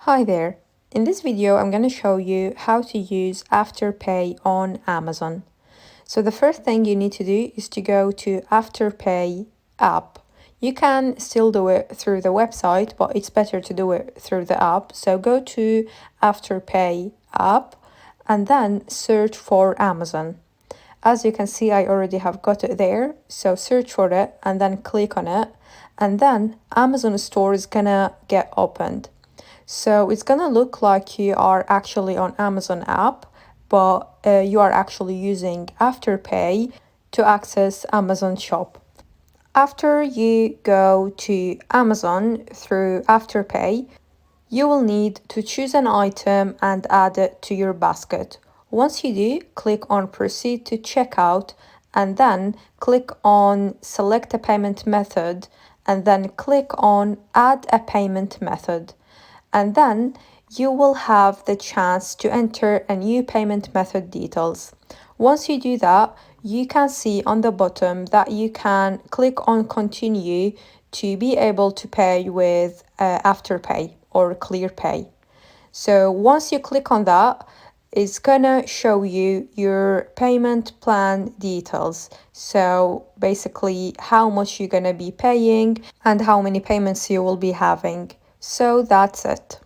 Hi there. In this video, I'm going to show you how to use Afterpay on Amazon. So the first thing you need to do is to go to Afterpay app. You can still do it through the website, but it's better to do it through the app. So go to Afterpay app and then search for Amazon. As you can see, I already have got it there. So search for it and then click on it. And then Amazon store is gonna get opened. So it's gonna look like you are actually on Amazon app, but you are actually using Afterpay to access Amazon shop. After you go to Amazon through Afterpay, you will need to choose an item and add it to your basket. Once you do, click on Proceed to Checkout and then click on Select a Payment Method and then click on Add a Payment Method. And then you will have the chance to enter a new payment method details. Once you do that, you can see on the bottom that you can click on Continue to be able to pay with Afterpay or ClearPay. So once you click on that, it's gonna show you your payment plan details. So basically how much you're gonna be paying and how many payments you will be having. So that's it.